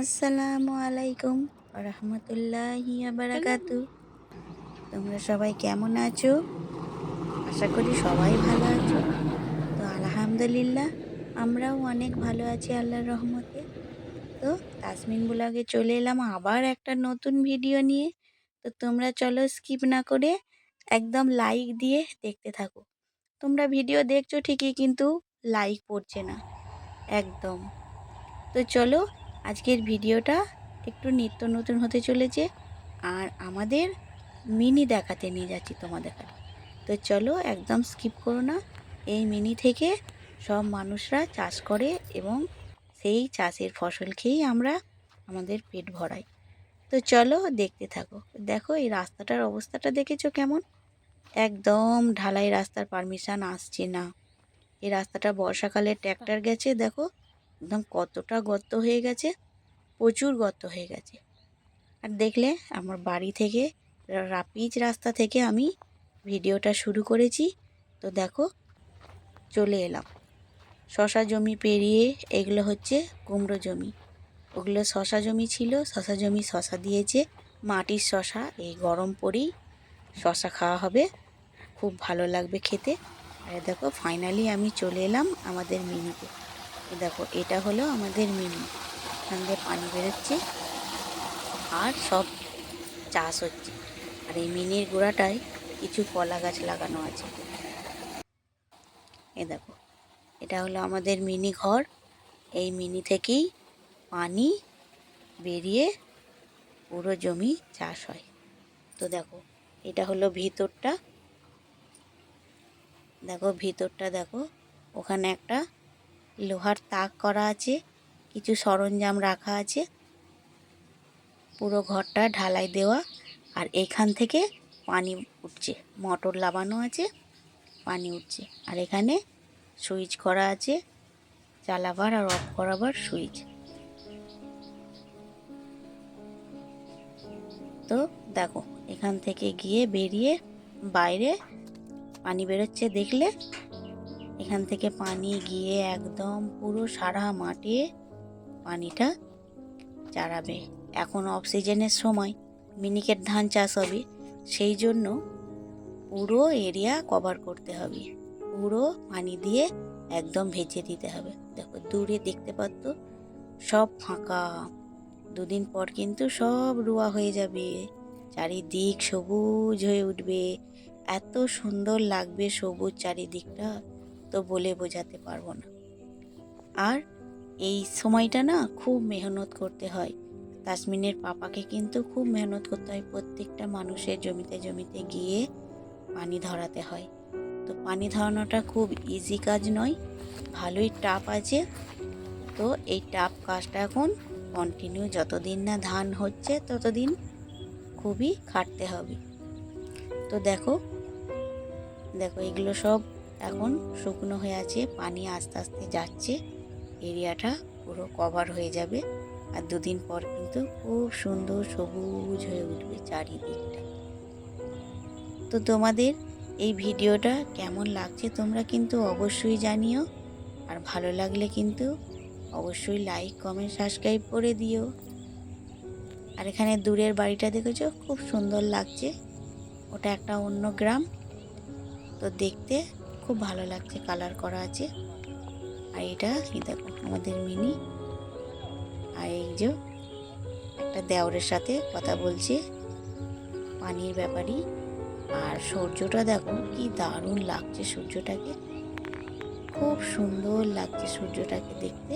আসসালামু আলাইকুম রহমতুল্লাহি বারাকাতু। তোমরা সবাই কেমন আছো? আশা করি সবাই ভালো আছো। তো আলহামদুলিল্লাহ, আমরাও অনেক ভালো আছি আল্লাহর রহমতে। তো তাসমিন ব্লগে চলে এলাম আবার একটা নতুন ভিডিও নিয়ে। তো তোমরা চলো স্কিপ না করে একদম লাইক দিয়ে দেখতে থাকো। তোমরা ভিডিও দেখছো ঠিকই, কিন্তু লাইক পড়ছে না একদম। তো চলো, আজকের ভিডিওটা একটু নিত্য নতুন হতে চলেছে, আর আমাদের মিনি দেখাতে নিয়ে যাচ্ছি তোমাদের কাছে। তো চলো, একদম স্কিপ করো না। এই মিনি থেকে সব মানুষরা চাষ করে এবং সেই চাষের ফসল খেয়েই আমরা আমাদের পেট ভরাই। তো চলো দেখতে থাকো। দেখো এই রাস্তাটার অবস্থাটা দেখেছো কেমন? একদম ঢালাই রাস্তার পারমিশন আসছে না। এই রাস্তাটা বর্ষাকালে ট্র্যাক্টর গেছে, দেখো একদম কতটা গর্ত হয়ে গেছে, প্রচুর গর্ত হয়ে গেছে। আর দেখলে আমার বাড়ি থেকে পিচ রাস্তা থেকে আমি ভিডিওটা শুরু করেছি। তো দেখো চলে এলাম শশা জমি পেরিয়ে। এগুলো হচ্ছে কুমড়ো জমি, ওগুলো শশা জমি ছিল। শশা জমি শশা দিয়েছে, মাটির শশা। এই গরম পড়েই শশা খাওয়া হবে, খুব ভালো লাগবে খেতে। আর দেখো ফাইনালি আমি চলে এলাম আমাদের মিনিতে। দেখো এটা হলো আমাদের মিনি, এখান দিয়ে পানি বেরোচ্ছে আর সব চাষ হচ্ছে। আর এই মিনির গোড়াটায় কিছু কলা গাছ লাগানো আছে। এ দেখো এটা হলো আমাদের মিনি ঘর। এই মিনি থেকেই পানি বেরিয়ে পুরো জমি চাষ হয়। তো দেখো এটা হলো ভিতরটা, দেখো ভিতরটা দেখো। ওখানে একটা লোহার তাক করা আছে, কিছু সরঞ্জাম রাখা আছে। পুরো ঘরটা ঢালাই দেওয়া। আর এখান থেকে পানি উঠছে, মোটর লাগানো আছে, পানি উঠছে। আর এখানে সুইচ করা আছে, চালাবার আর অফ করাবার সুইচ। তো দেখো এখান থেকে গিয়ে বেরিয়ে বাইরে পানি বেরোচ্ছে, দেখলে এখান থেকে পানি গিয়ে একদম পুরো সারা মাঠে পানিটা চারাবে। এখন অফ সিজনের সময় মিনিকেট ধান চাষ হবে, সেই জন্য পুরো এরিয়া কভার করতে হবে, পুরো পানি দিয়ে একদম ভেজে দিতে হবে। দেখো দূরে দেখতে পাচ্ছ সব ফাঁকা। দুদিন পর কিন্তু সব রোয়া হয়ে যাবে, চারিদিক সবুজ হয়ে উঠবে, এত সুন্দর লাগবে সবুজ চারিদিকটা, তো বলে বোঝাতে পারবো না। আর এই সময়টা না খুব মেহনত করতে হয়। তাসমিনের পাপাকে কিন্তু খুব মেহনত করতে হয়, প্রত্যেকটা মানুষের জমিতে জমিতে গিয়ে পানি ধরাতে হয়। তো পানি ধরানোটা খুব ইজি কাজ নয়, ভালোই টাফ আছে। তো এই টাফ কাজটা এখন কন্টিনিউ, যতদিন না ধান হচ্ছে ততদিন খুবই খাটতে হবে। তো দেখো দেখো এগুলো সব এখন শুকনো হয়ে আছে, পানি আস্তে আস্তে যাচ্ছে, এরিয়াটা পুরো কভার হয়ে যাবে। আর দুদিন পর কিন্তু খুব সুন্দর সবুজ হয়ে উঠবে চারিদিকটা। তো তোমাদের এই ভিডিওটা কেমন লাগছে তোমরা কিন্তু অবশ্যই জানিও। আর ভালো লাগলে কিন্তু অবশ্যই লাইক কমেন্ট সাবস্ক্রাইব করে দিও। আর এখানে দূরের বাড়িটা দেখেছো, খুব সুন্দর লাগছে, ওটা একটা অন্য গ্রাম। তো দেখতে খুব ভালো লাগছে, কালার করা আছে। আর এটা এই দেখো আমাদের মিনি। আর এই যে একটা দেওরের সাথে কথা বলছে পানির ব্যাপারই। আর সূর্যটা দেখো কি দারুণ লাগছে, সূর্যটাকে খুব সুন্দর লাগছে সূর্যটাকে দেখতে।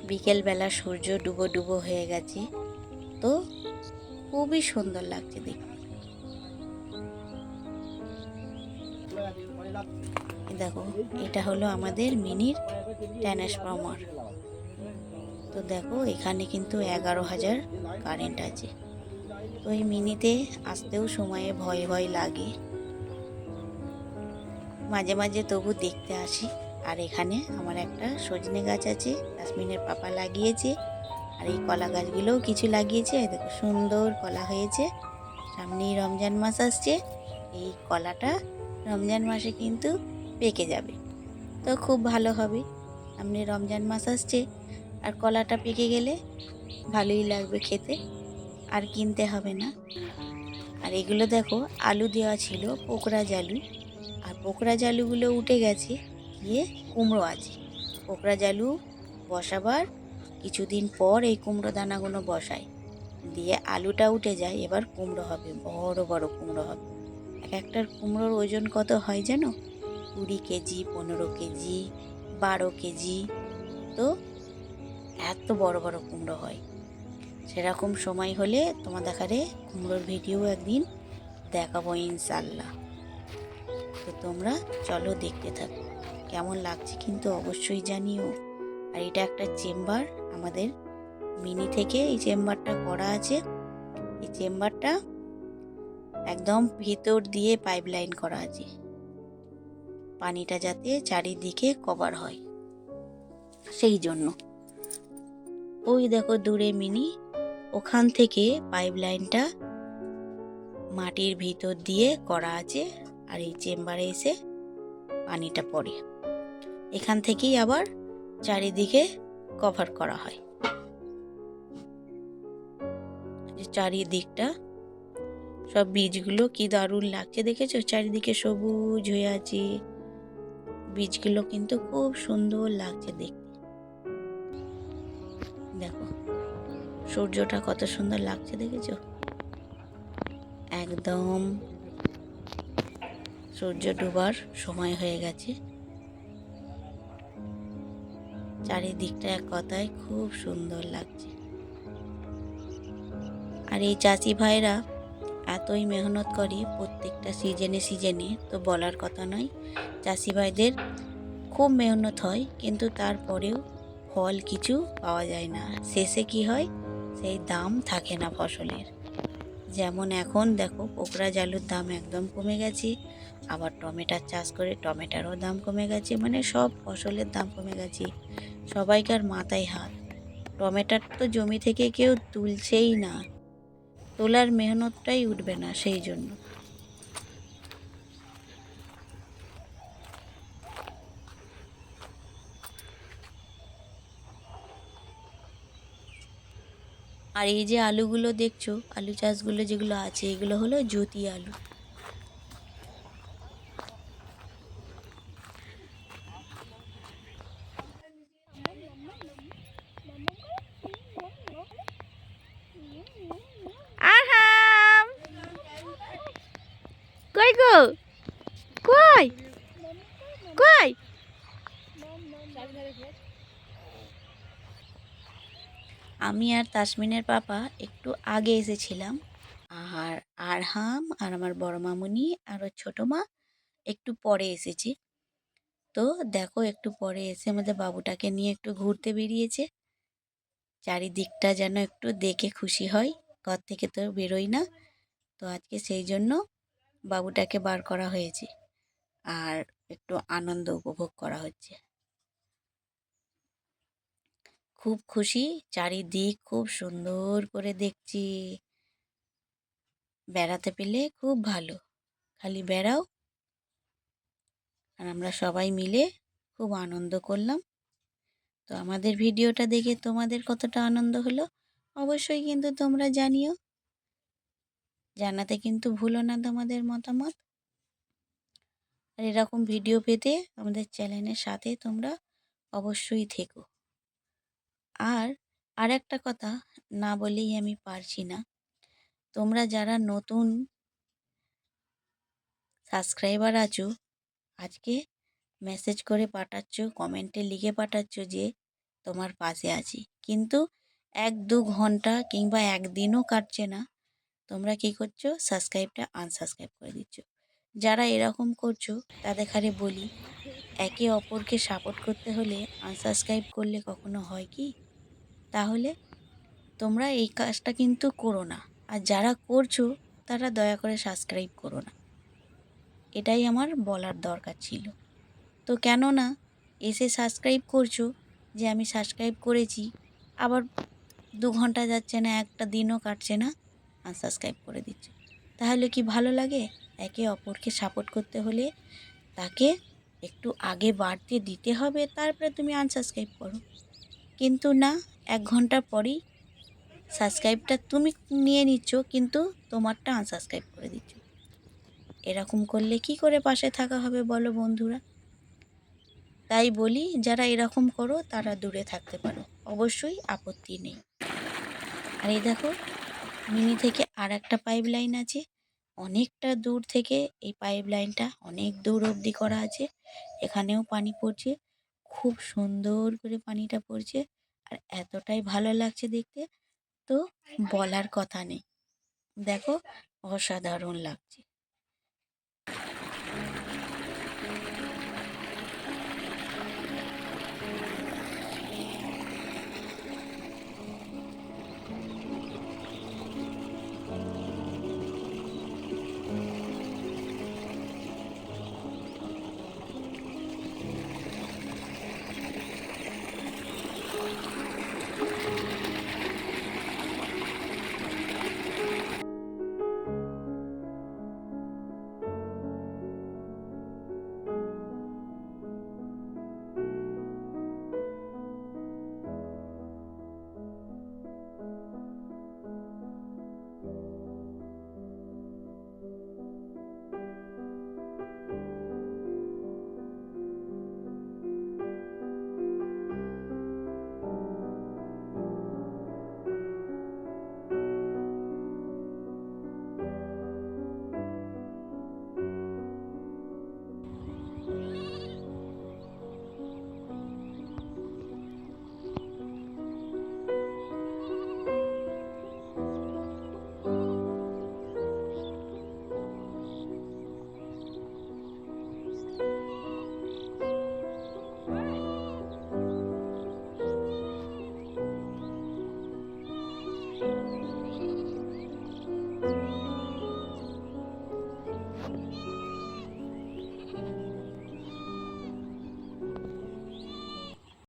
বিকেলবেলা সূর্য ডুবো ডুবো হয়ে গেছে, তো খুবই সুন্দর লাগছে দেখতে। দেখো এটা হলো আমাদের মিনির ট্রান্সফরমার। তো দেখো এখানে কিন্তু 11,000 কারেন্ট আছে। তো এই মিনিতে আসতেও সময়ে ভয় ভয় লাগে, মাঝে মাঝে তবু দেখতে আসি। আর এখানে আমার একটা সজনে গাছ আছে, তাসমিনের পাপা লাগিয়েছে। আর এই কলা গাছগুলোও কিছু লাগিয়েছে, দেখো সুন্দর কলা হয়েছে। সামনেই রমজান মাস আসছে, এই কলাটা রমজান মাসে কিন্তু পেকে যাবে, তো খুব ভালো হবে। সামনে রমজান মাস আসছে, আর কলাটা পেকে গেলে ভালোই লাগবে খেতে, আর কিনতে হবে না। আর এগুলো দেখো আলু দেওয়া ছিল, পোকরা জালু, আর পোকরা জালুগুলো উঠে গেছে, গিয়ে কুমড়ো আছে। পোকরা জালু বসাবার কিছুদিন পর এই কুমড়ো দানাগুলো বসায়, দিয়ে আলুটা উঠে যায়, এবার কুমড়ো হবে, বড় বড় কুমড়ো হবে। এক একটার কুমড়োর ওজন কত হয় জানো? 20 কেজি, 15 কেজি, 12 কেজি। তো এত বড় বড় কুমড়ো হয়। সেরকম সময় হলে তোমাদের দেখারে কুমড়োর ভিডিও একদিন দেখাবো ইনশাল্লাহ। তো তোমরা চলো দেখতে থাকো, কেমন লাগছে কিন্তু অবশ্যই জানিও। আর এটা একটা চেম্বার, আমাদের মিনি থেকে এই চেম্বারটা করা আছে। এই চেম্বারটা একদম ভিতর দিয়ে পাইপ লাইন করা আছে, পানিটা যাতে চারিদিকে কভার হয় সেই জন্য। ওই দেখো দূরে মিনি, ওখান থেকে পাইপ লাইনটা মাটির ভিতর দিয়ে করা আছে, আর এই চেম্বারে এসে পানিটা পড়ে, এখান থেকেই আবার চারিদিকে কভার করা হয়। চারিদিকটা সব বীজগুলো কি দারুণ লাগছে দেখেছো, চারিদিকে সবুজ হয়ে আছে, বীজগুলো কিন্তু খুব সুন্দর লাগছে দেখতে। দেখো সূর্যটা কত সুন্দর লাগছে দেখেছো, একদম সূর্য ডুবার সময় হয়ে গেছে। চারিদিকটা এক কথায় খুব সুন্দর লাগছে। আর এই চাষি ভাইরা এতই মেহনত করে প্রত্যেকটা সিজনে সিজনে, তো বলার কথা নয়। চাষি ভাইদের খুব মেহনত হয়, কিন্তু তারপরেও ফল কিছু পাওয়া যায় না। শেষে কি হয়, সেই দাম থাকে না ফসলের। যেমন এখন দেখো পোকরা জালুর দাম একদম কমে গেছে, আবার টমেটোর চাষ করে টমেটোরও দাম কমে গেছে, মানে সব ফসলের দাম কমে গেছে। সবাইকার মাথায় হাত, টমেটোর তো জমি থেকে কেউ তুলছেই না, তোলার মেহনতটাই উঠবে না সেই জন্য। আর এই যে আলুগুলো দেখছো, আলু চাষগুলো যেগুলো আছে, এগুলো হলো জ্যোতি আলু। আহাম কই গো, কই কই? আমি আর তাসমিনের পাপা একটু আগে এসেছিলাম, আর আরহাম আর আমার বড় মামুনি আর ওর ছোটো মা একটু পরে এসেছে। তো দেখো একটু পরে এসে আমাদের বাবুটাকে নিয়ে একটু ঘুরতে বেরিয়েছে, চারিদিকটা যেন একটু দেখে খুশি হয়, ঘর থেকে তো বেরোই না। তো আজকে সেই জন্য বাবুটাকে বার করা হয়েছে, আর একটু আনন্দ উপভোগ করা হচ্ছে। খুব খুশি, চারিদিক খুব সুন্দর করে দেখছি। বেড়াতে পেলে খুব ভালো, খালি বেড়াও। আর আমরা সবাই মিলে খুব আনন্দ করলাম। তো আমাদের ভিডিওটা দেখে তোমাদের কতটা আনন্দ হলো অবশ্যই কিন্তু তোমরা জানিও, জানাতে কিন্তু ভুলো না তোমাদের মতামত। আর এরকম ভিডিও পেতে আমাদের চ্যানেলের সাথে তোমরা অবশ্যই থেকো। আর আরেকটা কথা না বলেই আমি পারছি না, তোমরা যারা নতুন সাবস্ক্রাইবার আছো, আজকে মেসেজ করে পাঠাচ্ছ, কমেন্টে লিখে পাঠাচ্ছ যে তোমার পাশে আছি, কিন্তু 1-2 ঘন্টা কিংবা একদিনও কাটছে না, তোমরা কি করছো, সাবস্ক্রাইবটা আনসাবস্ক্রাইব করে দিচ্ছ। যারা এরকম করছো তাদের খালি বলি, একে অপরকে সাপোর্ট করতে হলে আনসাবস্ক্রাইব করলে কখনো হয় কি? তাহলে তোমরা এই কাজটা কিন্তু করো না, আর যারা করছো তারা দয়া করে সাবস্ক্রাইব করো না, এটাই আমার বলার দরকার ছিল। তো কেন না এসে সাবস্ক্রাইব করছো, যে আমি সাবস্ক্রাইব করেছি, আবার 2 ঘন্টা যাচ্ছে না, একটা দিনও কাটছে না, আনসাবস্ক্রাইব করে দিচ্ছ। তাহলে কি ভালো লাগে? একে অপরকে সাপোর্ট করতে হলে তাকে একটু আগে বাড়তে দিতে হবে, তারপরে তুমি আনসাবস্ক্রাইব করো। কিন্তু না, 1 ঘন্টা পরেই সাবস্ক্রাইবটা তুমি নিয়ে নিচ্ছ, কিন্তু তোমারটা আনসাবস্ক্রাইব করে দিচ্ছ। এরকম করলে কি করে পাশে থাকা হবে বলো বন্ধুরা? তাই বলি, যারা এরকম করো তারা দূরে থাকতে পারো, অবশ্যই আপত্তি নেই। আর এই দেখো, মিনি থেকে আর একটা পাইপ লাইন আছে, অনেকটা দূর থেকে এই পাইপ লাইনটা অনেক দূর অবধি করা আছে। এখানেও পানি পড়ছে, খুব সুন্দর করে পানিটা পড়ছে, আর এতটাই ভালো লাগছে দেখতে, তো বলার কথা নেই। দেখো, অসাধারণ লাগছে।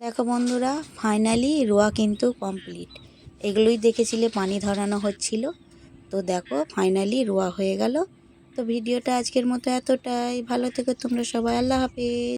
দেখো বন্ধুরা, ফাইনালি রোয়া কিন্তু কমপ্লিট। এগুলোই দেখেছিলে পানি ধরানো হচ্ছিল, তো দেখো ফাইনালি রোয়া হয়ে গেল। তো ভিডিওটা আজকের মতো এতটাই। ভালো থেকো তোমরা সবাই, আল্লাহ হাফেজ।